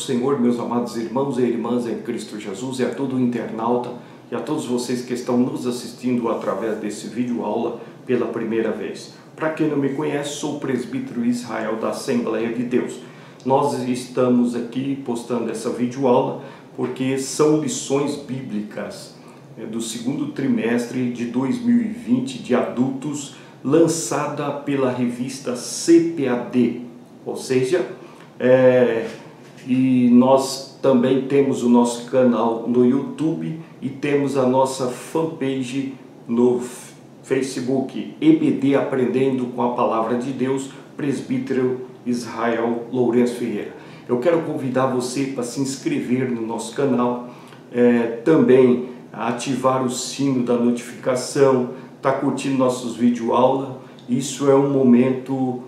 Senhor, meus amados irmãos e irmãs em Cristo Jesus, e a todo internauta e a todos vocês que estão nos assistindo através desse vídeo aula pela primeira vez. Para quem não me conhece, sou o presbítero Israel da Assembleia de Deus. Nós estamos aqui postando essa vídeo aula porque são lições bíblicas do segundo trimestre de 2020 de adultos, lançada pela revista CPAD, ou seja, e nós também temos o nosso canal no YouTube e temos a nossa fanpage no Facebook, EBD Aprendendo com a Palavra de Deus, presbítero Israel Lourenço Ferreira. Eu quero convidar você para se inscrever no nosso canal, também ativar o sino da notificação, tá curtindo nossos vídeo-aula. Isso é um momento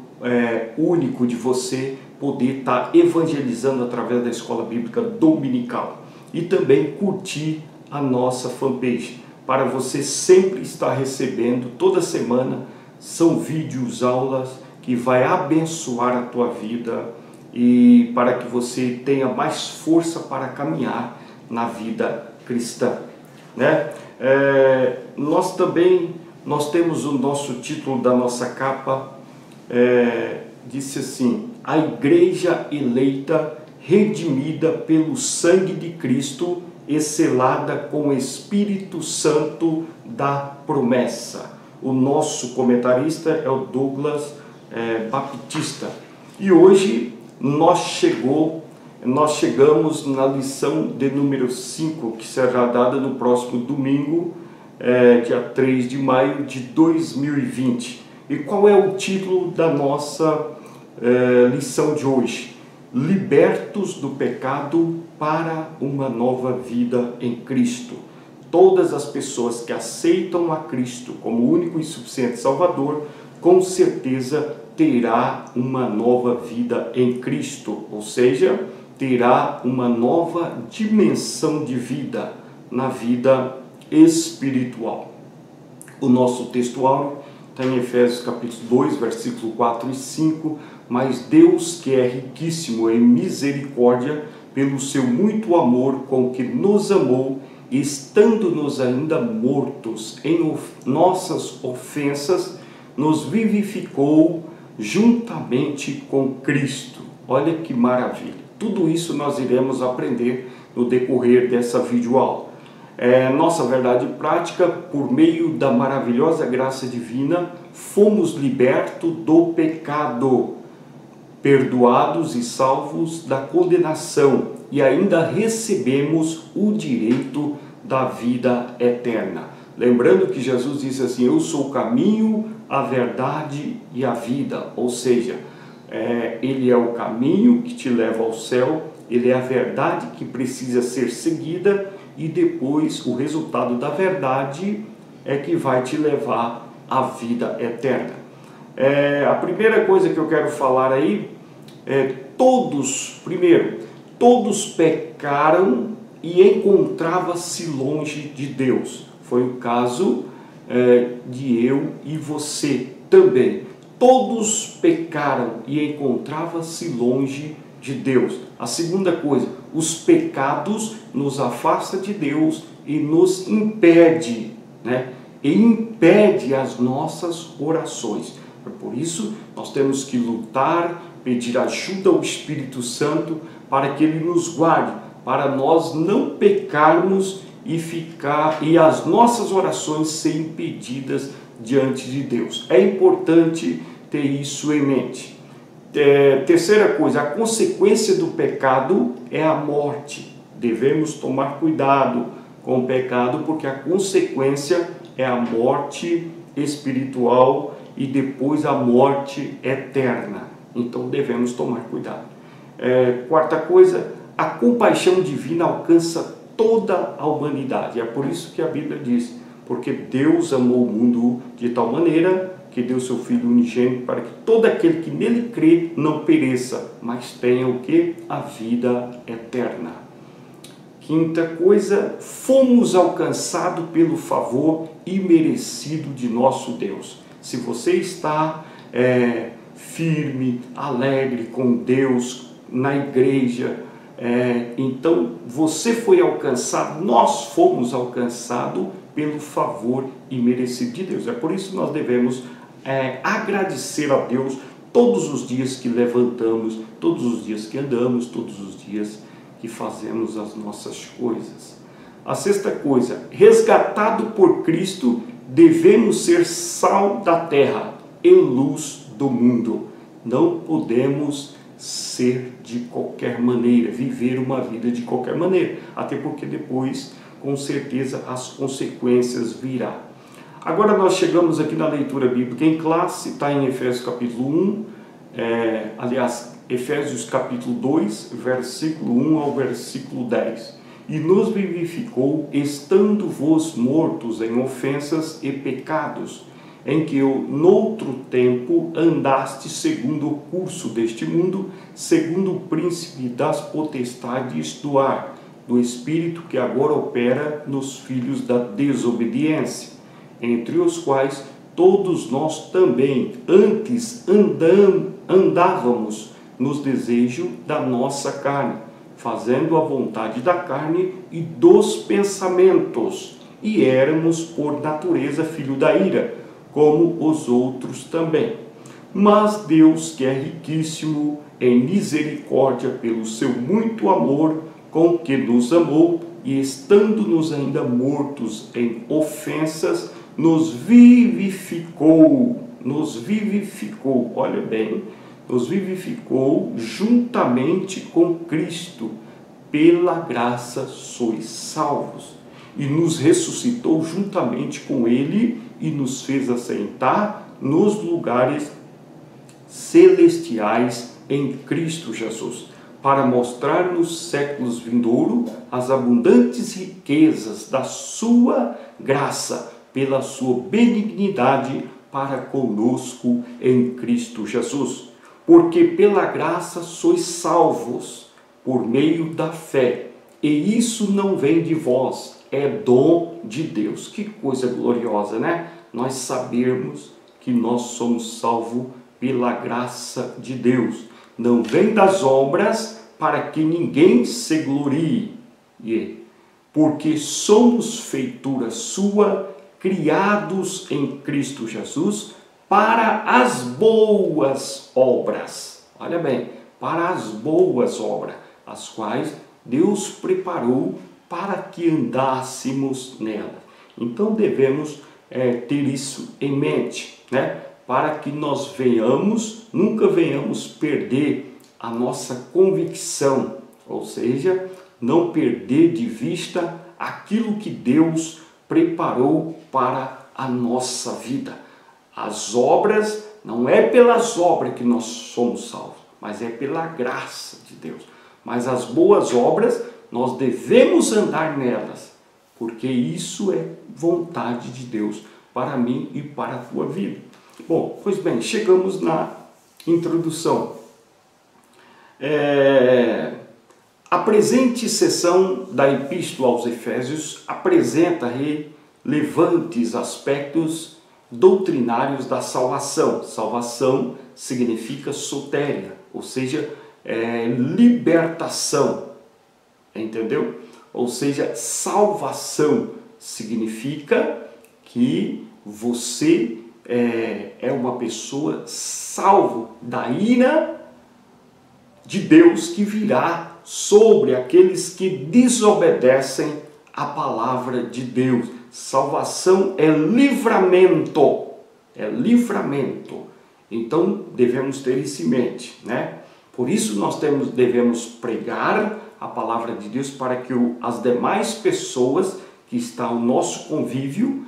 único de você poder estar evangelizando através da Escola Bíblica Dominical. E também curtir a nossa fanpage, para você sempre estar recebendo, toda semana, são vídeos, aulas que vai abençoar a tua vida e para que você tenha mais força para caminhar na vida cristã, né? Nós temos o nosso título da nossa capa, disse assim: a igreja eleita, redimida pelo sangue de Cristo e selada com o Espírito Santo da promessa. O nosso comentarista é o Douglas Baptista. E hoje nós chegamos na lição de número 5, que será dada no próximo domingo, dia 3 de maio de 2020. E qual é o título da nossa lição de hoje? Libertos do pecado para uma nova vida em Cristo. Todas as pessoas que aceitam a Cristo como único e suficiente Salvador, com certeza terá uma nova vida em Cristo, ou seja, terá uma nova dimensão de vida na vida espiritual. O nosso textuário está em Efésios capítulo 2, versículo 4 e 5, mas Deus, que é riquíssimo em misericórdia, pelo seu muito amor com que nos amou, estando-nos ainda mortos em nossas ofensas, nos vivificou juntamente com Cristo. Olha que maravilha! Tudo isso nós iremos aprender no decorrer dessa videoaula. Nossa verdade prática, por meio da maravilhosa graça divina, fomos libertos do pecado, perdoados e salvos da condenação, e ainda recebemos o direito da vida eterna. Lembrando que Jesus disse assim: eu sou o caminho, a verdade e a vida, ou seja, Ele é o caminho que te leva ao céu, Ele é a verdade que precisa ser seguida, e depois o resultado da verdade é que vai te levar à vida eterna. A primeira coisa que eu quero falar aí todos pecaram e encontravam-se longe de Deus. Foi o caso de eu e você também. Todos pecaram e encontravam-se longe de Deus. A segunda coisa, os pecados nos afastam de Deus e nos impede, né? E impede as nossas orações. Por isso, nós temos que lutar, pedir ajuda ao Espírito Santo para que Ele nos guarde, para nós não pecarmos e as nossas orações serem impedidas diante de Deus. É importante ter isso em mente. Terceira coisa, a consequência do pecado é a morte. Devemos tomar cuidado com o pecado, porque a consequência é a morte espiritual e depois a morte eterna. Então devemos tomar cuidado. Quarta coisa, a compaixão divina alcança toda a humanidade. É por isso que a Bíblia diz: porque Deus amou o mundo de tal maneira que deu seu Filho unigênito, para que todo aquele que nele crê não pereça, mas tenha o quê? A vida eterna. Quinta coisa, fomos alcançados pelo favor imerecido de nosso Deus. Se você está firme, alegre com Deus, na igreja, Então você foi alcançado, nós fomos alcançados pelo favor imerecido de Deus. É por isso que nós devemos agradecer a Deus todos os dias que levantamos, todos os dias que andamos, todos os dias que fazemos as nossas coisas. A sexta coisa, resgatado por Cristo, devemos ser sal da terra e luz do mundo. Não podemos ser de qualquer maneira, viver uma vida de qualquer maneira, até porque depois, com certeza, as consequências virão. Agora nós chegamos aqui na leitura bíblica em classe, está em Efésios capítulo 1, aliás, Efésios capítulo 2, versículo 1 ao versículo 10. E nos vivificou, estando vós mortos em ofensas e pecados, em que noutro tempo andaste segundo o curso deste mundo, segundo o príncipe das potestades do ar, do espírito que agora opera nos filhos da desobediência, entre os quais todos nós também antes andávamos nos desejos da nossa carne, fazendo a vontade da carne e dos pensamentos, e éramos por natureza filho da ira, como os outros também. Mas Deus, que é riquíssimo em misericórdia pelo seu muito amor com que nos amou, e estando-nos ainda mortos em ofensas, nos vivificou, olha bem, nos vivificou juntamente com Cristo, pela graça sois salvos, e nos ressuscitou juntamente com Ele, e nos fez assentar nos lugares celestiais em Cristo Jesus, para mostrar nos séculos vindouros as abundantes riquezas da sua graça, pela sua benignidade para conosco em Cristo Jesus. Porque pela graça sois salvos, por meio da fé, e isso não vem de vós, é dom de Deus. Que coisa gloriosa, né? Nós sabermos que nós somos salvos pela graça de Deus. Não vem das obras para que ninguém se glorie, porque somos feitura sua, criados em Cristo Jesus, para as boas obras. Olha bem, para as boas obras, as quais Deus preparou para que andássemos nela. Então devemos ter isso em mente, né? Para que nós nunca venhamos perder a nossa convicção, ou seja, não perder de vista aquilo que Deus preparou para a nossa vida. As obras, não é pelas obras que nós somos salvos, mas é pela graça de Deus. Mas as boas obras, nós devemos andar nelas, porque isso é vontade de Deus para mim e para a tua vida. Bom, pois bem, chegamos na introdução. A presente sessão da Epístola aos Efésios apresenta relevantes aspectos doutrinários da salvação. Salvação significa sotéria, ou seja, libertação. Entendeu? Ou seja, salvação significa que você é uma pessoa salvo da ira de Deus que virá sobre aqueles que desobedecem a palavra de Deus. Salvação é livramento, Então devemos ter isso em mente, né? Por isso nós devemos pregar a palavra de Deus para que as demais pessoas que estão no nosso convívio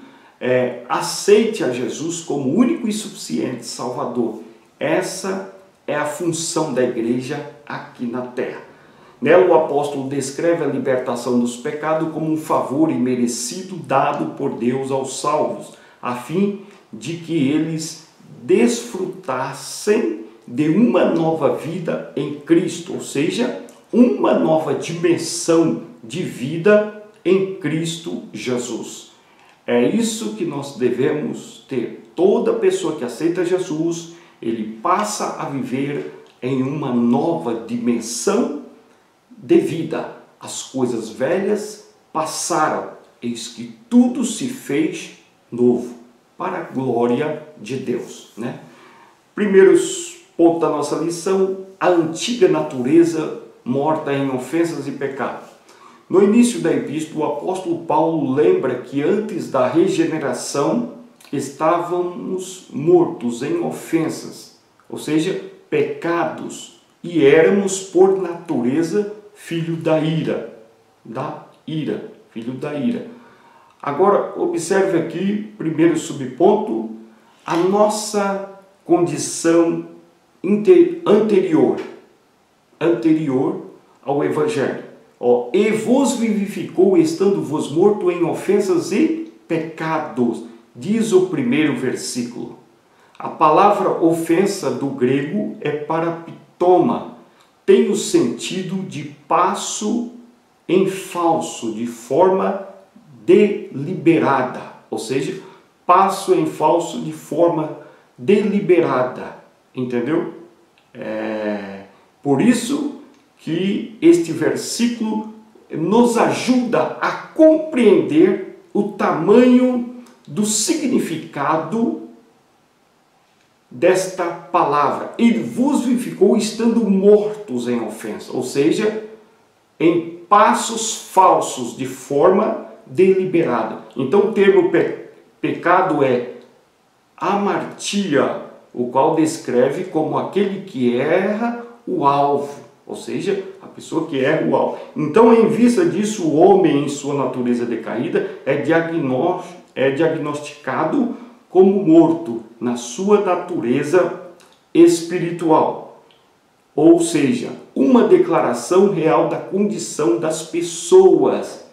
aceite a Jesus como único e suficiente Salvador. Essa é a função da igreja aqui na terra. Nela o apóstolo descreve a libertação dos pecados como um favor imerecido dado por Deus aos salvos, a fim de que eles desfrutassem de uma nova vida em Cristo, ou seja, uma nova dimensão de vida em Cristo Jesus. É isso que nós devemos ter. Toda pessoa que aceita Jesus, ele passa a viver em uma nova dimensão devida. As coisas velhas passaram, eis que tudo se fez novo, para a glória de Deus, né? Primeiro ponto da nossa lição: a antiga natureza morta em ofensas e pecados. No início da epístola, o apóstolo Paulo lembra que antes da regeneração estávamos mortos em ofensas, ou seja, pecados, e éramos por natureza filho da ira, filho da ira. Agora, observe aqui, primeiro subponto, a nossa condição anterior ao Evangelho. E vos vivificou, estando-vos morto em ofensas e pecados, diz o primeiro versículo. A palavra ofensa do grego é parapitoma, tem o sentido de passo em falso, de forma deliberada, ou seja, passo em falso de forma deliberada, entendeu? Por isso que este versículo nos ajuda a compreender o tamanho do significado desta palavra. Ele vos vivificou estando mortos em ofensa, ou seja, em passos falsos de forma deliberada. Então o termo pecado é amartia, o qual descreve como aquele que erra o alvo, ou seja, a pessoa que erra o alvo. Então, em vista disso, o homem, em sua natureza decaída, é diagnosticado como morto na sua natureza espiritual. Ou seja, uma declaração real da condição das pessoas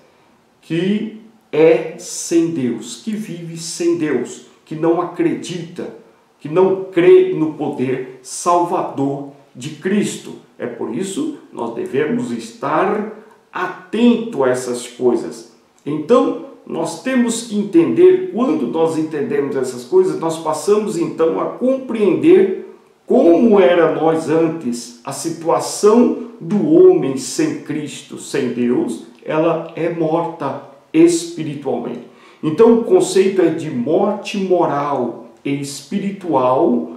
que é sem Deus, que vive sem Deus, que não acredita, que não crê no poder salvador de Cristo. É por isso que nós devemos estar atentos a essas coisas. Então, nós temos que entender, quando nós entendemos essas coisas, nós passamos então a compreender como era nós antes. A situação do homem sem Cristo, sem Deus, ela é morta espiritualmente. Então o conceito é de morte moral e espiritual,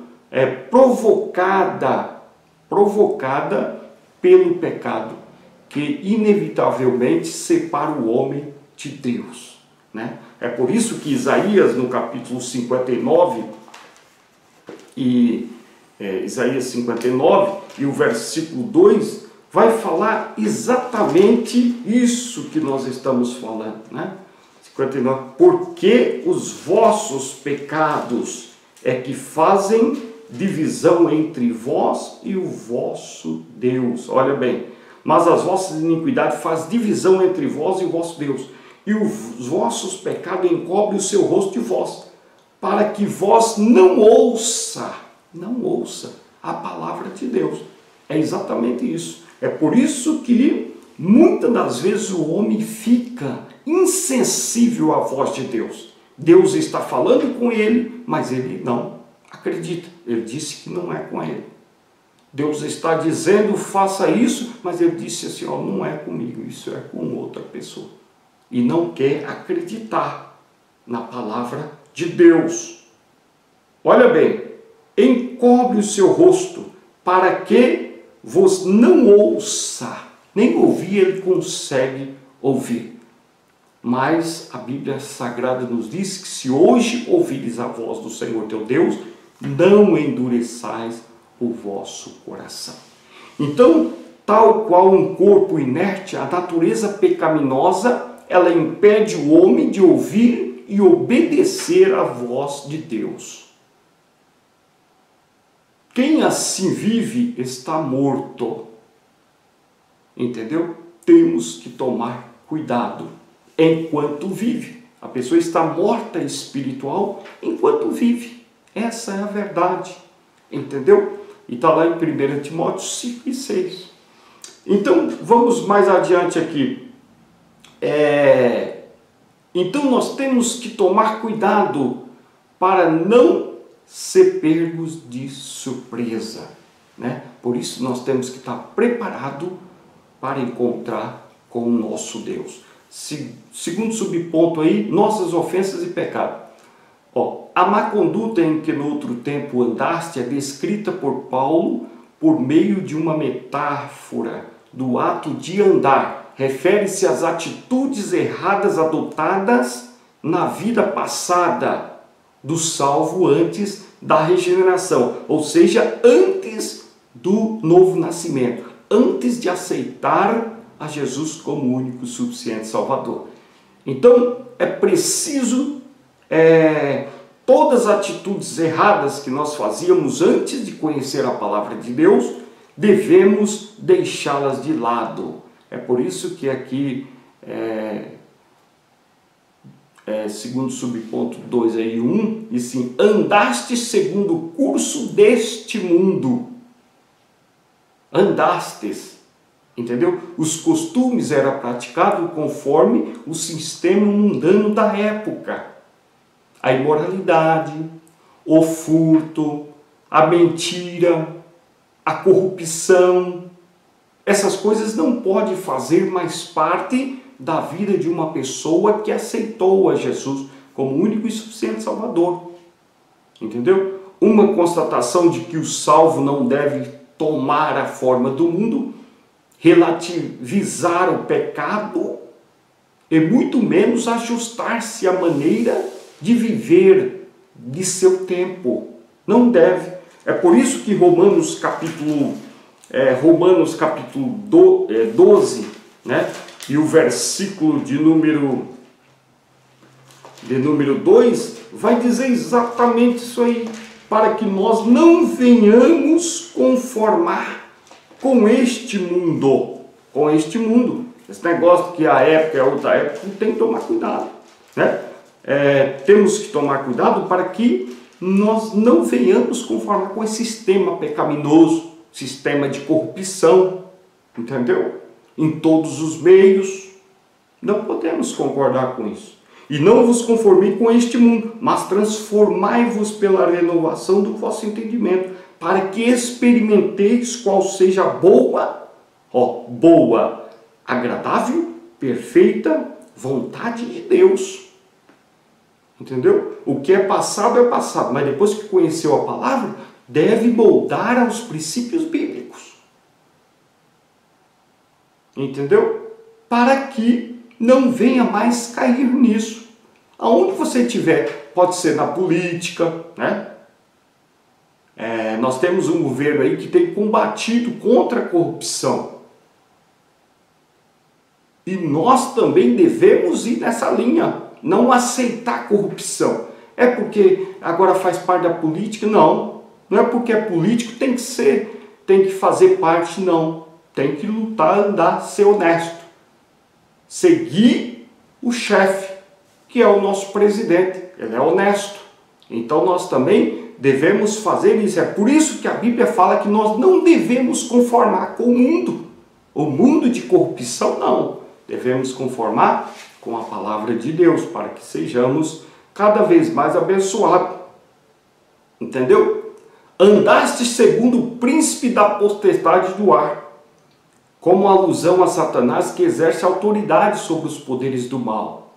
provocada pelo pecado, que inevitavelmente separa o homem de Deus, né? É por isso que Isaías, no capítulo 59, Isaías 59 e o versículo 2, vai falar exatamente isso que nós estamos falando, né? 59, porque os vossos pecados é que fazem divisão entre vós e o vosso Deus. Olha bem, mas as vossas iniquidades fazem divisão entre vós e o vosso Deus, e os vossos pecados encobrem o seu rosto de vós, para que vós não ouça a palavra de Deus. É exatamente isso. É por isso que muitas das vezes o homem fica insensível à voz de Deus. Deus está falando com ele, mas ele não acredita. Ele disse que não é com ele. Deus está dizendo, faça isso, mas ele disse assim, não é comigo, isso é com outra pessoa. E não quer acreditar na palavra de Deus. Olha bem, encobre o seu rosto, para que vos não ouça. Nem ouvir ele consegue ouvir. Mas a Bíblia Sagrada nos diz que se hoje ouvires a voz do Senhor teu Deus, não endureçais o vosso coração. Então, tal qual um corpo inerte, a natureza pecaminosa, ela impede o homem de ouvir e obedecer à voz de Deus. Quem assim vive está morto. Entendeu? Temos que tomar cuidado enquanto vive. A pessoa está morta espiritual enquanto vive. Essa é a verdade. Entendeu? E está lá em 1 Timóteo 5 e 6. Então, vamos mais adiante aqui. Então, nós temos que tomar cuidado para não ser pegos de surpresa, né? Por isso, nós temos que estar preparados para encontrar com o nosso Deus. Segundo subponto aí, nossas ofensas e pecado. A má conduta em que no outro tempo andaste é descrita por Paulo por meio de uma metáfora do ato de andar. Refere-se às atitudes erradas adotadas na vida passada do salvo antes da regeneração, ou seja, antes do novo nascimento, antes de aceitar a Jesus como único e suficiente Salvador. Então, é preciso todas as atitudes erradas que nós fazíamos antes de conhecer a palavra de Deus, devemos deixá-las de lado. É por isso que aqui, segundo subponto 2 aí, 1, e sim, andaste segundo o curso deste mundo. Andastes, entendeu? Os costumes eram praticados conforme o sistema mundano da época. A imoralidade, o furto, a mentira, a corrupção, essas coisas não podem fazer mais parte da vida de uma pessoa que aceitou a Jesus como único e suficiente Salvador. Entendeu? Uma constatação de que o salvo não deve tomar a forma do mundo, relativizar o pecado e muito menos ajustar-se à maneira de viver de seu tempo. Não deve. É por isso que Romanos capítulo 12, né? E o versículo de número 2 vai dizer exatamente isso aí, para que nós não venhamos conformar com este mundo. Com este mundo. Esse negócio que a época é outra época, tem que tomar cuidado, né? Temos que tomar cuidado para que nós não venhamos conformar com esse sistema pecaminoso, sistema de corrupção, entendeu? Em todos os meios. Não podemos concordar com isso. E não vos conformei com este mundo, mas transformai-vos pela renovação do vosso entendimento, para que experimenteis qual seja boa, agradável, perfeita vontade de Deus. Entendeu? O que é passado, mas depois que conheceu a palavra, deve moldar aos princípios bíblicos. Entendeu? Para que não venha mais cair nisso. Aonde você estiver, pode ser na política, né? Nós temos um governo aí que tem combatido contra a corrupção. E nós também devemos ir nessa linha. Não aceitar corrupção. É porque agora faz parte da política? Não. Não é porque é político tem que fazer parte, não. Tem que lutar, andar, ser honesto. Seguir o chefe, que é o nosso presidente. Ele é honesto. Então nós também devemos fazer isso. É por isso que a Bíblia fala que nós não devemos conformar com o mundo. O mundo de corrupção, não. Devemos conformar com a palavra de Deus, para que sejamos cada vez mais abençoados. Entendeu? Andaste segundo o príncipe da potestade do ar, como alusão a Satanás que exerce autoridade sobre os poderes do mal.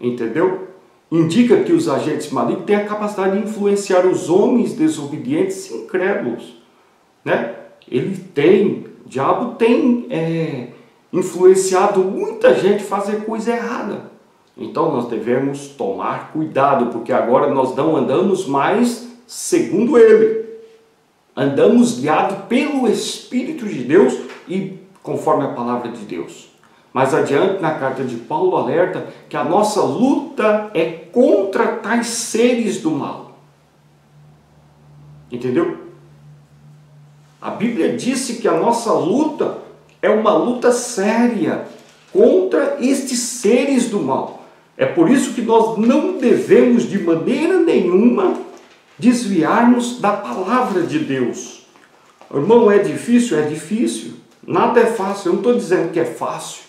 Entendeu? Indica que os agentes malignos têm a capacidade de influenciar os homens desobedientes e incrédulos. Né? O diabo tem influenciado muita gente a fazer coisa errada. Então nós devemos tomar cuidado, porque agora nós não andamos mais segundo ele. Andamos guiados pelo Espírito de Deus e conforme a palavra de Deus. Mais adiante, na carta de Paulo, alerta que a nossa luta é contra tais seres do mal. Entendeu? A Bíblia disse que a nossa luta é uma luta séria contra estes seres do mal. É por isso que nós não devemos de maneira nenhuma desviar-nos da palavra de Deus. Irmão, é difícil? É difícil. Nada é fácil. Eu não estou dizendo que é fácil.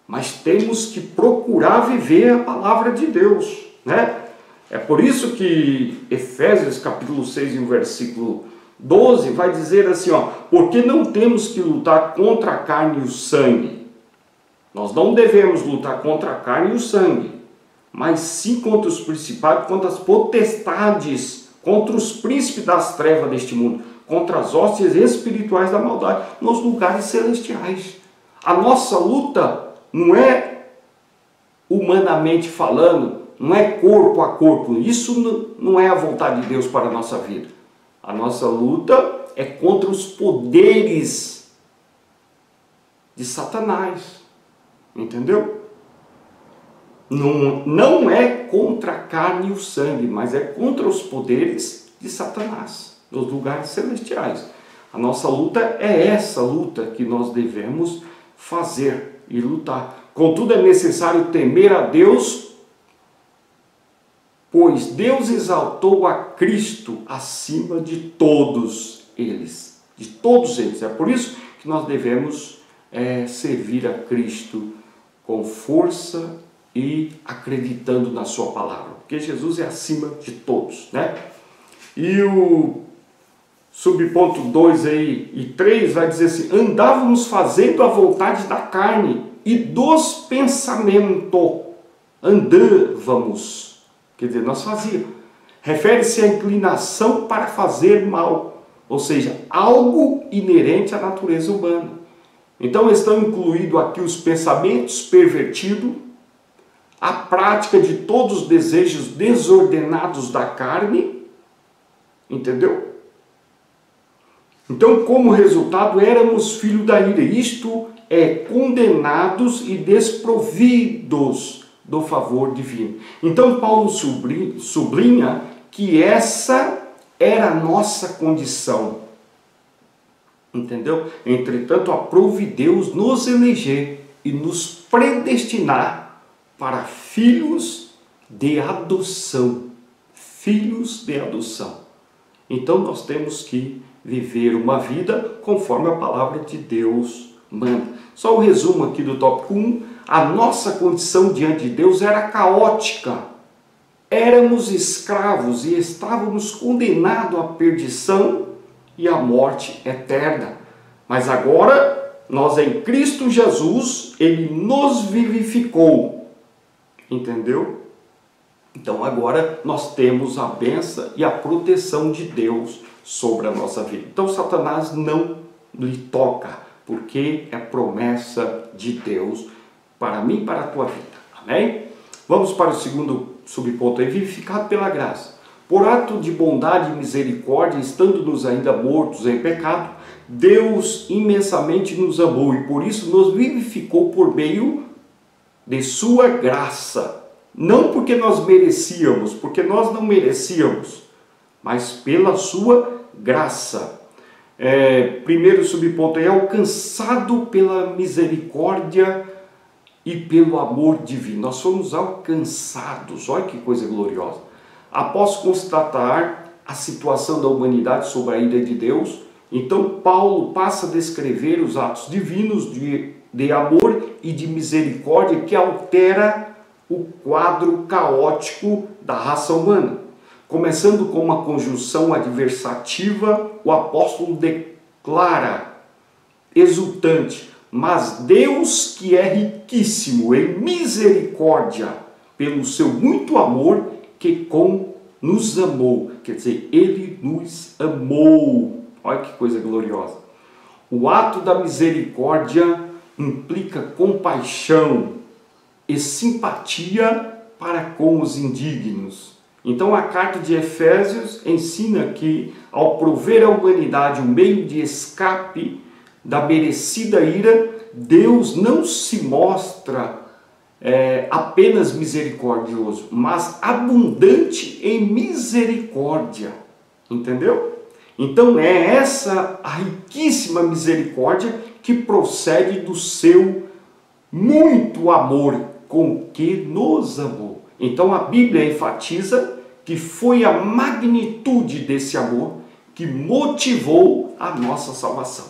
Mas temos que procurar viver a palavra de Deus, né? É por isso que Efésios capítulo 6, versículo 12 vai dizer assim, ó, porque não temos que lutar contra a carne e o sangue. Nós não devemos lutar contra a carne e o sangue, mas sim contra os principados, contra as potestades, contra os príncipes das trevas deste mundo, contra as hostes espirituais da maldade nos lugares celestiais. A nossa luta não é humanamente falando, não é corpo a corpo. Isso não é a vontade de Deus para a nossa vida. A nossa luta é contra os poderes de Satanás. Entendeu? Não é contra a carne e o sangue, mas é contra os poderes de Satanás, nos lugares celestiais. A nossa luta é essa luta que nós devemos fazer e lutar. Contudo, é necessário temer a Deus, pois Deus exaltou a Cristo acima de todos eles. De todos eles. É por isso que nós devemos servir a Cristo com força e acreditando na sua palavra. Porque Jesus é acima de todos, né? E o subponto 2 aí e 3 vai dizer assim, andávamos fazendo a vontade da carne e dos pensamentos. Andávamos, quer dizer, nós fazíamos. Refere-se à inclinação para fazer mal, ou seja, algo inerente à natureza humana. Então estão incluídos aqui os pensamentos pervertidos, a prática de todos os desejos desordenados da carne, entendeu? Então, como resultado, éramos filhos da ira, isto é, condenados e desprovidos do favor divino. Então, Paulo sublinha que essa era a nossa condição. Entendeu? Entretanto, aprove Deus nos eleger e nos predestinar para filhos de adoção. Filhos de adoção. Então, nós temos que viver uma vida conforme a palavra de Deus manda. Só o resumo aqui do tópico 1. A nossa condição diante de Deus era caótica. Éramos escravos e estávamos condenados à perdição e à morte eterna. Mas agora, nós em Cristo Jesus, Ele nos vivificou. Entendeu? Então agora nós temos a bênção e a proteção de Deus sobre a nossa vida. Então Satanás não lhe toca, porque é promessa de Deus para mim e para a tua vida. Amém? Vamos para o segundo subponto aí, vivificado pela graça. Por ato de bondade e misericórdia, estando-nos ainda mortos em pecado, Deus imensamente nos amou e por isso nos vivificou por meio de sua graça. Não porque nós merecíamos, porque nós não merecíamos, mas pela sua graça. Primeiro subponto é alcançado pela misericórdia e pelo amor divino. Nós fomos alcançados, olha que coisa gloriosa. Após constatar a situação da humanidade sob a ira de Deus, então Paulo passa a descrever os atos divinos de amor e de misericórdia que altera o quadro caótico da raça humana. Começando com uma conjunção adversativa, o apóstolo declara, exultante, mas Deus que é riquíssimo em misericórdia, pelo seu muito amor, que nos amou, quer dizer, Ele nos amou. Olha que coisa gloriosa. O ato da misericórdia implica compaixão e simpatia para com os indignos. Então a carta de Efésios ensina que, ao prover à humanidade um meio de escape da merecida ira, Deus não se mostra apenas misericordioso, mas abundante em misericórdia. Entendeu? Então é essa a riquíssima misericórdia que procede do seu muito amor com que nos amou. Então a Bíblia enfatiza que foi a magnitude desse amor que motivou a nossa salvação.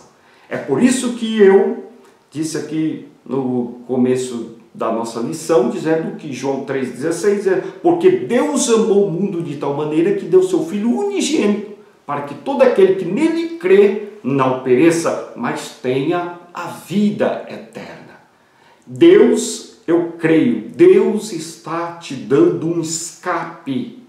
É por isso que eu disse aqui no começo da nossa lição, dizendo que João 3,16 é porque Deus amou o mundo de tal maneira que deu seu Filho unigênito para que todo aquele que nele crê não pereça, mas tenha a vida eterna. Deus, eu creio, Deus está te dando um escape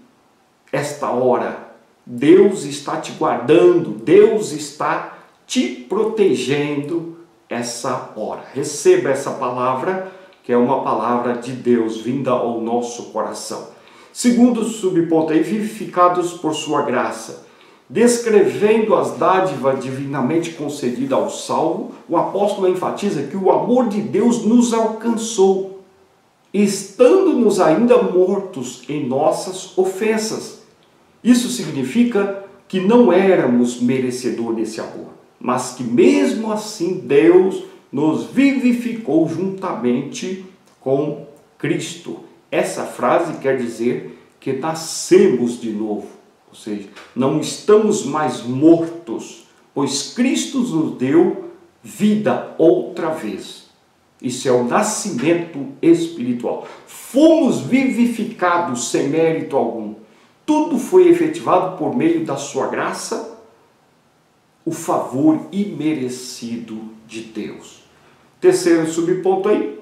esta hora. Deus está te guardando, Deus está te protegendo essa hora. Receba essa palavra, que é uma palavra de Deus vinda ao nosso coração. Segundo subponto aí, vivificados por sua graça. Descrevendo as dádivas divinamente concedidas ao salvo, o apóstolo enfatiza que o amor de Deus nos alcançou, estando-nos ainda mortos em nossas ofensas. Isso significa que não éramos merecedores desse amor, mas que mesmo assim Deus nos vivificou juntamente com Cristo. Essa frase quer dizer que nascemos de novo, ou seja, não estamos mais mortos, pois Cristo nos deu vida outra vez. Isso é o nascimento espiritual. Fomos vivificados sem mérito algum. Tudo foi efetivado por meio da sua graça, o favor imerecido de Deus. Terceiro subponto aí,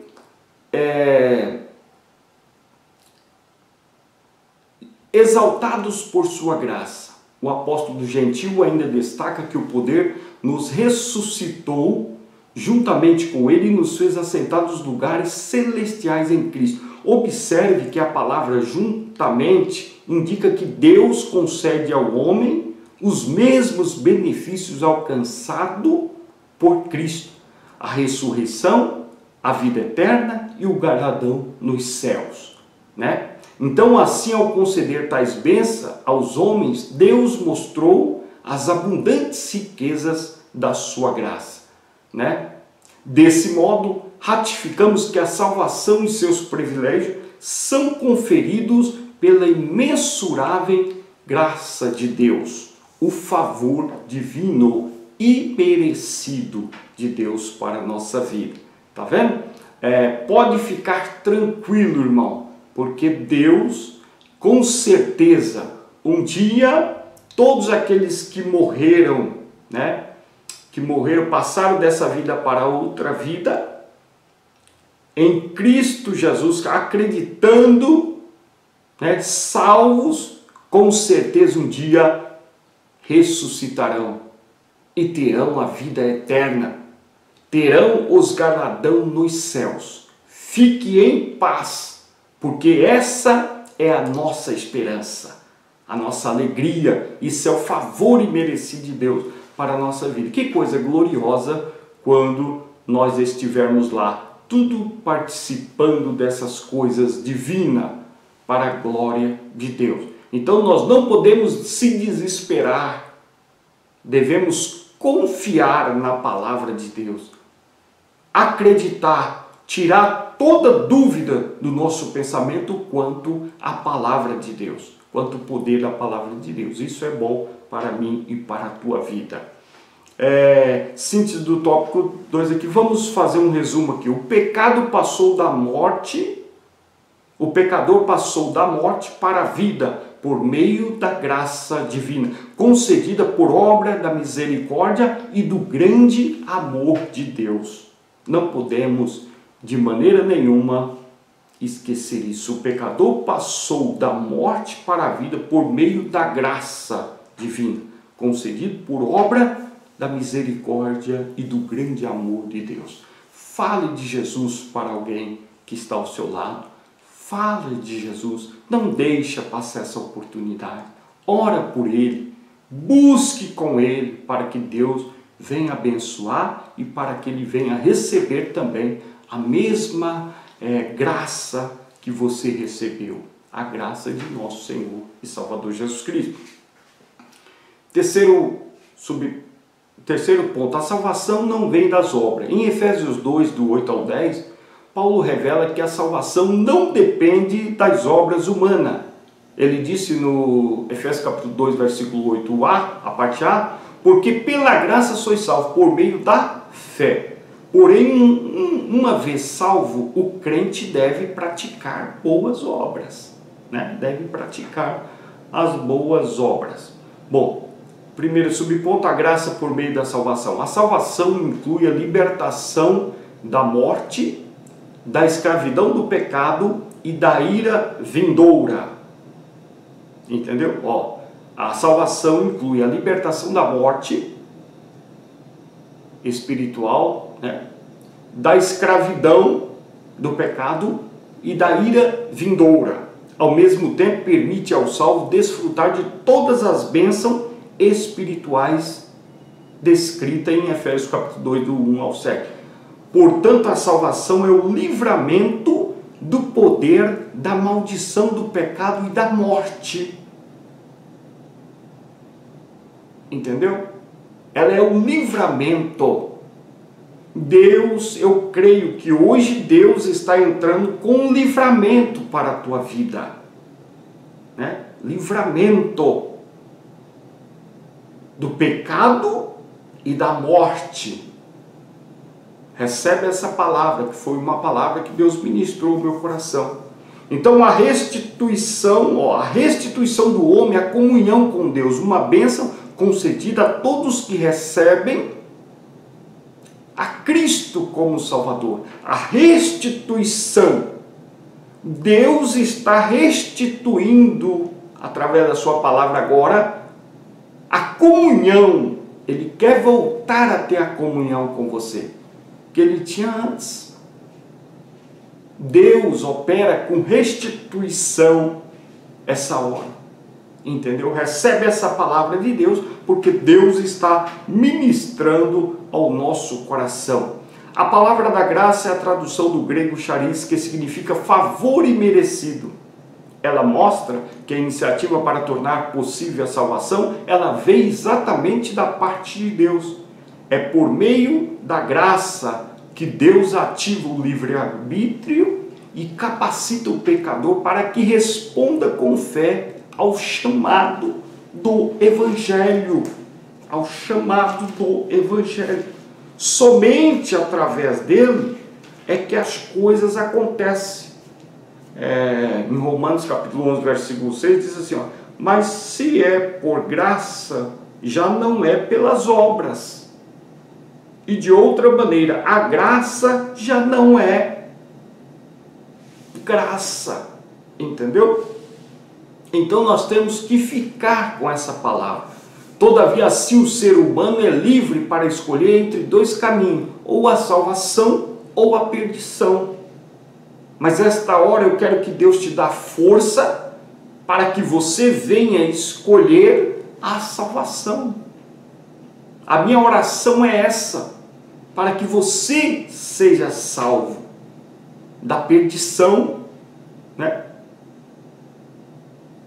exaltados por sua graça. O apóstolo gentil ainda destaca que o poder nos ressuscitou juntamente com ele e nos fez assentar nos lugares celestiais em Cristo. Observe que a palavra juntamente indica que Deus concede ao homem os mesmos benefícios alcançados por Cristo: a ressurreição, a vida eterna e o galardão nos céus, né? Então, assim, ao conceder tais bênçãos aos homens, Deus mostrou as abundantes riquezas da sua graça, né? Desse modo, ratificamos que a salvação e seus privilégios são conferidos pela imensurável graça de Deus, o favor divino imerecido de Deus para a nossa vida. Tá vendo? Pode ficar tranquilo, irmão, porque Deus, com certeza, um dia, todos aqueles que morreram, né? Que morreram, passaram dessa vida para outra vida, em Cristo Jesus, acreditando, né, salvos, com certeza um dia ressuscitarão e terão a vida eterna, terão os galardão nos céus. Fique em paz, porque essa é a nossa esperança, a nossa alegria. Isso é o favor imerecido de Deus para a nossa vida. Que coisa gloriosa quando nós estivermos lá, tudo participando dessas coisas divinas para a glória de Deus. Então nós não podemos se desesperar, devemos confiar na palavra de Deus, acreditar, tirar toda dúvida do nosso pensamento quanto à palavra de Deus, quanto ao poder da palavra de Deus. Isso é bom para mim e para a tua vida. Síntese do tópico 2 aqui, vamos fazer um resumo aqui. O pecado passou da morte, o pecador passou da morte para a vida por meio da graça divina, concedida por obra da misericórdia e do grande amor de Deus. Não podemos de maneira nenhuma esquecer isso. O pecador passou da morte para a vida por meio da graça divina, concedido por obra da misericórdia e do grande amor de Deus. Fale de Jesus para alguém que está ao seu lado. Fale de Jesus. Não deixe passar essa oportunidade. Ora por ele. Busque com ele para que Deus venha abençoar e para que ele venha receber também a mesma graça que você recebeu. A graça de nosso Senhor e Salvador Jesus Cristo. Terceiro ponto, a salvação não vem das obras. Em Efésios 2, do 8 ao 10, Paulo revela que a salvação não depende das obras humanas. Ele disse no Efésios capítulo 2, versículo 8a, a parte A, porque pela graça sois salvos por meio da fé. Porém, uma vez salvo, o crente deve praticar boas obras, né? Deve praticar as boas obras. Bom, primeiro subponto, a graça por meio da salvação. A salvação inclui a libertação da morte, da escravidão do pecado e da ira vindoura. Entendeu? Ó, a salvação inclui a libertação da morte espiritual, né? Da escravidão do pecado e da ira vindoura. Ao mesmo tempo, permite ao salvo desfrutar de todas as bênçãos espirituais descritas em Efésios capítulo 2, do 1 ao 7. Portanto, a salvação é o livramento do poder da maldição do pecado e da morte. Entendeu? Ela é o livramento. Deus, eu creio que hoje Deus está entrando com um livramento para a tua vida, né? Livramento do pecado e da morte. Recebe essa palavra, que foi uma palavra que Deus ministrou no meu coração. Então a restituição do homem, a comunhão com Deus, uma bênção concedida a todos que recebem a Cristo como Salvador. A restituição. Deus está restituindo, através da sua palavra agora, a comunhão. Ele quer voltar a ter a comunhão com você, que ele tinha antes. Deus opera com restituição essa hora. Entendeu? Recebe essa palavra de Deus, porque Deus está ministrando ao nosso coração. A palavra da graça é a tradução do grego charis, que significa favor imerecido. Ela mostra que a iniciativa para tornar possível a salvação, ela veio exatamente da parte de Deus. É por meio da graça que Deus ativa o livre-arbítrio e capacita o pecador para que responda com fé ao chamado do Evangelho. Ao chamado do Evangelho. Somente através dele é que as coisas acontecem. Em Romanos capítulo 11, versículo 6, diz assim, ó, mas se é por graça, já não é pelas obras. E de outra maneira, a graça já não é graça. Entendeu? Então nós temos que ficar com essa palavra. Todavia, assim o ser humano é livre para escolher entre dois caminhos, ou a salvação ou a perdição. Mas esta hora eu quero que Deus te dê força para que você venha escolher a salvação. A minha oração é essa, para que você seja salvo da perdição, né?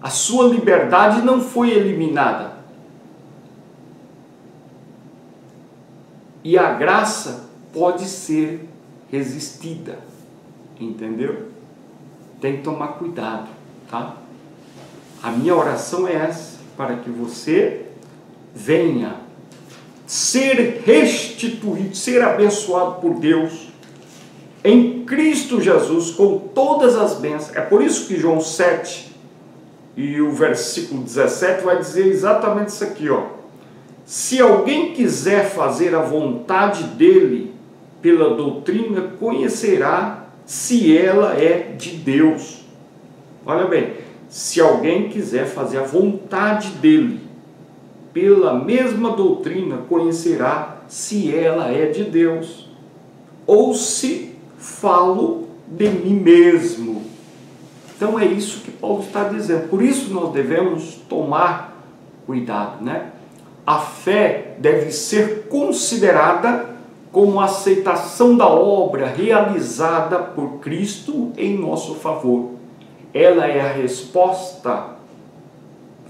A sua liberdade não foi eliminada. E a graça pode ser resistida. Entendeu? Tem que tomar cuidado, tá? A minha oração é essa, para que você venha ser restituído, ser abençoado por Deus em Cristo Jesus com todas as bênçãos. É por isso que João 7 e o versículo 17 vai dizer exatamente isso aqui, ó. Se alguém quiser fazer a vontade dele pela doutrina, conhecerá se ela é de Deus. Olha bem, se alguém quiser fazer a vontade dele pela mesma doutrina, conhecerá se ela é de Deus, ou se falo de mim mesmo. Então é isso que Paulo está dizendo. Por isso nós devemos tomar cuidado, né? A fé deve ser considerada como a aceitação da obra realizada por Cristo em nosso favor. Ela é a resposta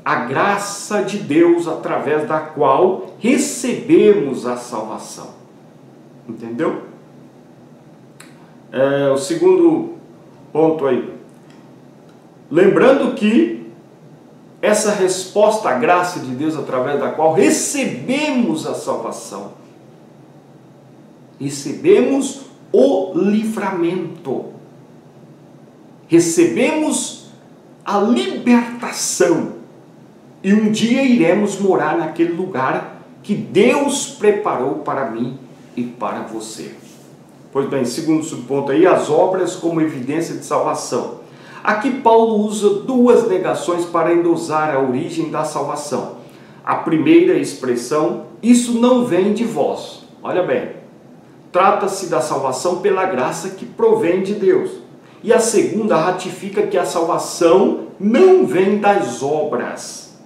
à graça de Deus através da qual recebemos a salvação. Entendeu? O segundo ponto aí. Lembrando que essa resposta à graça de Deus através da qual recebemos a salvação. Recebemos o livramento. Recebemos a libertação. E um dia iremos morar naquele lugar que Deus preparou para mim e para você. Pois bem, segundo subponto aí, as obras como evidência de salvação. Aqui Paulo usa duas negações para endosar a origem da salvação. A primeira expressão, isso não vem de vós. Olha bem, trata-se da salvação pela graça que provém de Deus. E a segunda ratifica que a salvação não vem das obras,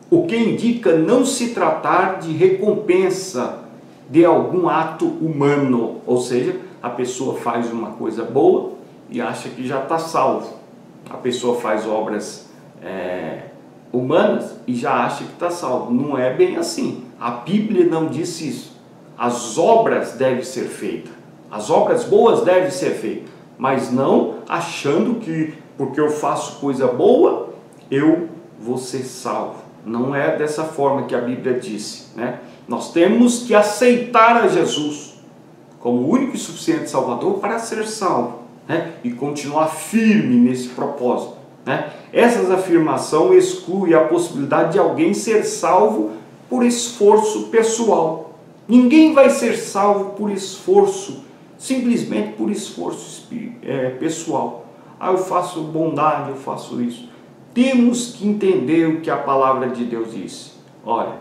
o que indica não se tratar de recompensa de algum ato humano, ou seja, a pessoa faz uma coisa boa e acha que já está salvo. A pessoa faz obras humanas e já acha que está salvo. Não é bem assim. A Bíblia não diz isso. As obras devem ser feitas, as obras boas devem ser feitas, mas não achando que porque eu faço coisa boa eu vou ser salvo. Não é dessa forma que a Bíblia disse, né? Nós temos que aceitar a Jesus como o único e suficiente Salvador para ser salvo, né? E continuar firme nesse propósito, né? Essa afirmação exclui a possibilidade de alguém ser salvo por esforço pessoal. Ninguém vai ser salvo por esforço, simplesmente por esforço pessoal. Ah, eu faço bondade, eu faço isso. Temos que entender o que a palavra de Deus diz. Olha,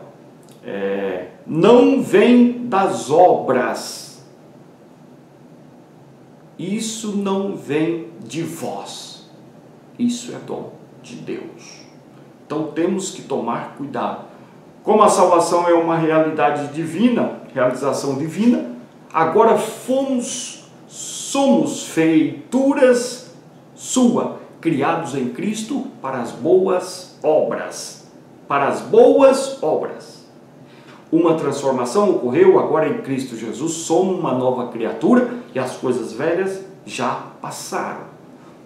não vem das obras. Isso não vem de vós. Isso é dom de Deus. Então temos que tomar cuidado. Como a salvação é uma realidade divina, realização divina, agora somos feituras sua, criados em Cristo para as boas obras. Para as boas obras. Uma transformação ocorreu agora em Cristo Jesus, somos uma nova criatura e as coisas velhas já passaram.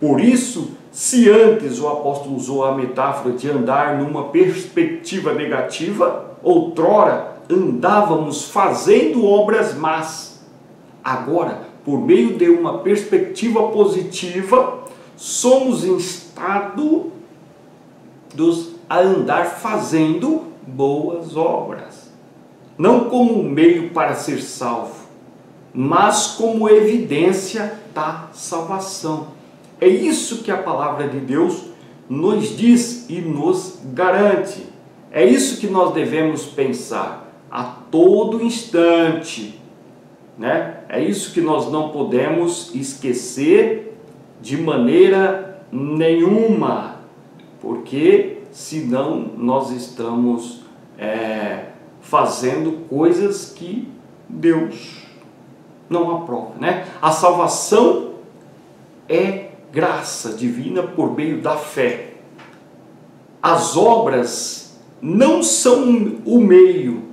Por isso, se antes o apóstolo usou a metáfora de andar numa perspectiva negativa, outrora andávamos fazendo obras más. Agora, por meio de uma perspectiva positiva, somos instados a andar fazendo boas obras. Não como um meio para ser salvo, mas como evidência da salvação. É isso que a palavra de Deus nos diz e nos garante. É isso que nós devemos pensar a todo instante, né? É isso que nós não podemos esquecer de maneira nenhuma, porque senão nós estamos fazendo coisas que Deus não aprova, né? A salvação é graça divina por meio da fé. As obras não são o meio,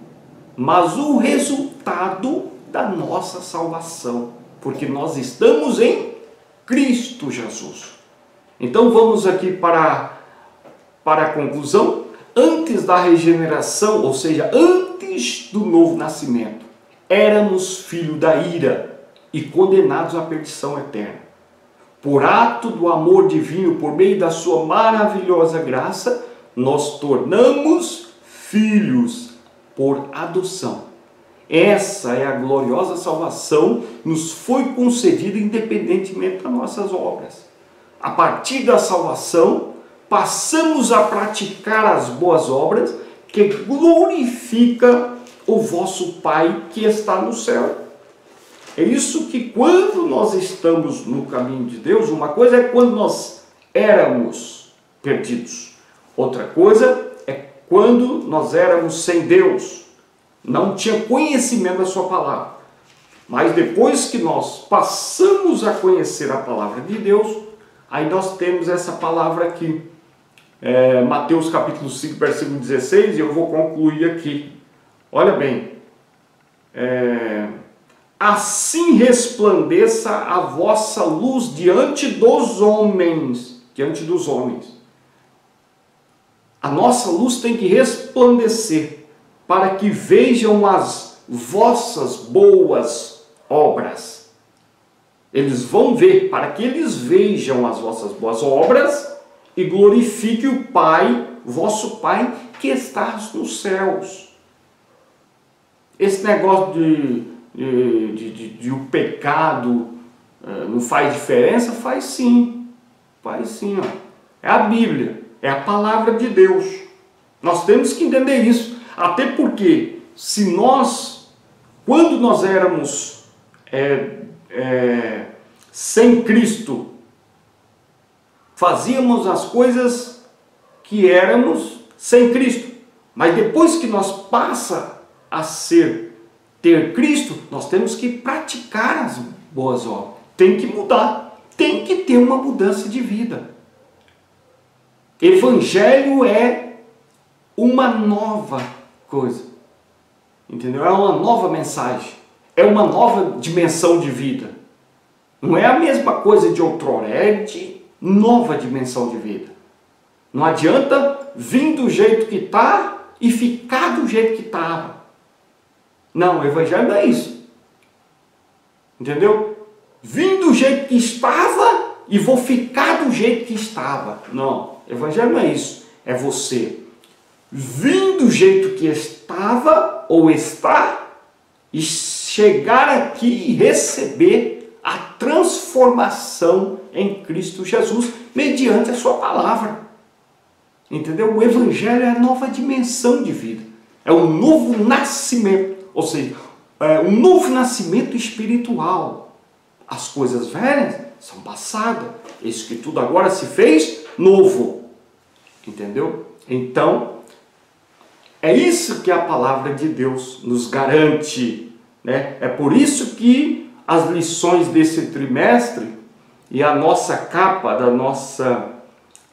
mas o resultado da nossa salvação, porque nós estamos em Cristo Jesus. Então vamos aqui para a conclusão. Antes da regeneração, ou seja, antes do novo nascimento, éramos filhos da ira e condenados à perdição eterna. Por ato do amor divino, por meio da sua maravilhosa graça, nós tornamos filhos por adoção. Essa é a gloriosa salvação, nos foi concedida independentemente das nossas obras. A partir da salvação, passamos a praticar as boas obras que glorifica o vosso Pai que está no céu. É isso que quando nós estamos no caminho de Deus, uma coisa é quando nós éramos perdidos. Outra coisa é quando nós éramos sem Deus, não tinha conhecimento da sua palavra. Mas depois que nós passamos a conhecer a palavra de Deus, aí nós temos essa palavra aqui. Mateus capítulo 5, versículo 16, e eu vou concluir aqui. Olha bem, assim resplandeça a vossa luz diante dos homens. A nossa luz tem que resplandecer para que vejam as vossas boas obras. Eles vão ver, para que eles vejam as vossas boas obras e glorifiquem o Pai, vosso Pai que estás nos céus. Esse negócio de o pecado não faz diferença? Faz sim. Faz sim. Ó. É a Bíblia, é a palavra de Deus. Nós temos que entender isso. Até porque, se nós, quando nós éramos sem Cristo, fazíamos as coisas que éramos sem Cristo. Mas depois que nós passa a ter Cristo, nós temos que praticar as boas obras. Tem que mudar. Tem que ter uma mudança de vida. Evangelho é uma nova coisa. Entendeu? É uma nova mensagem. É uma nova dimensão de vida. Não é a mesma coisa de outrora. É de nova dimensão de vida. Não adianta vir do jeito que está e ficar do jeito que estava. Não, o Evangelho não é isso. Entendeu? Vim do jeito que estava e vou ficar do jeito que estava. Não, o Evangelho não é isso. É você vir do jeito que estava ou está e chegar aqui e receber a transformação em Cristo Jesus mediante a sua palavra. Entendeu? O Evangelho é a nova dimensão de vida. É um novo nascimento. Ou seja, é um novo nascimento espiritual. As coisas velhas são passadas. Eis que tudo agora se fez novo. Entendeu? Então, é isso que a palavra de Deus nos garante. Né? É por isso que as lições desse trimestre e a nossa capa da nossa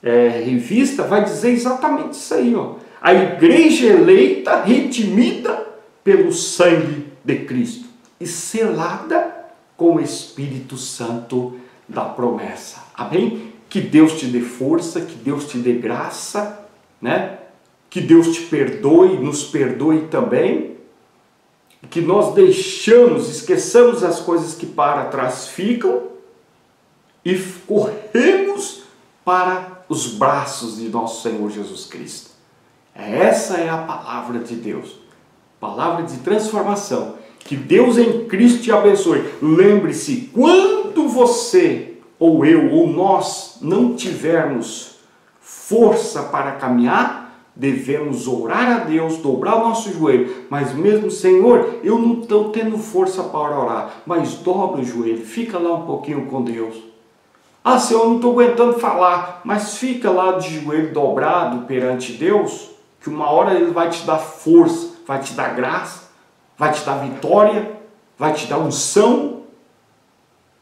revista vai dizer exatamente isso aí. Ó. A igreja eleita, redimida pelo sangue de Cristo e selada com o Espírito Santo da promessa. Amém? Que Deus te dê força, que Deus te dê graça, né? Que Deus te perdoe, nos perdoe também, que nós esqueçamos as coisas que para trás ficam e corremos para os braços de nosso Senhor Jesus Cristo. Essa é a palavra de Deus, palavra de transformação. Que Deus em Cristo te abençoe. Lembre-se, quando você, ou eu, ou nós não tivermos força para caminhar, devemos orar a Deus, dobrar o nosso joelho. Mas mesmo, Senhor, eu não estou tendo força para orar, mas dobra o joelho, fica lá um pouquinho com Deus. Ah, Senhor, eu não estou aguentando falar, mas fica lá de joelho dobrado perante Deus, que uma hora Ele vai te dar força, vai te dar graça, vai te dar vitória, vai te dar unção,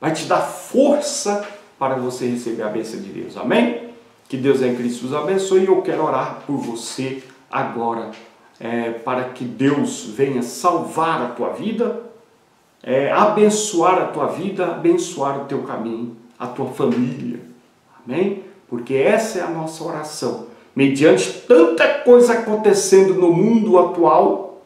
vai te dar força para você receber a bênção de Deus. Amém? Que Deus em Cristo os abençoe e eu quero orar por você agora, para que Deus venha salvar a tua vida, abençoar a tua vida, abençoar o teu caminho, a tua família. Amém? Porque essa é a nossa oração. Mediante tanta coisa acontecendo no mundo atual,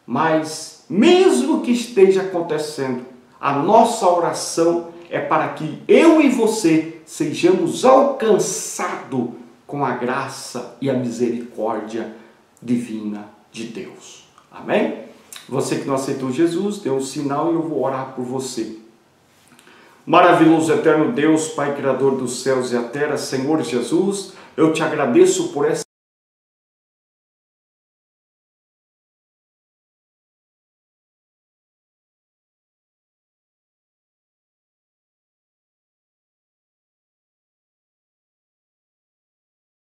mas mesmo que esteja acontecendo, a nossa oração é para que eu e você sejamos alcançados com a graça e a misericórdia divina de Deus. Amém? Você que não aceitou Jesus, dê um sinal e eu vou orar por você. Maravilhoso, eterno Deus, Pai Criador dos céus e a terra, Senhor Jesus, eu te agradeço por essa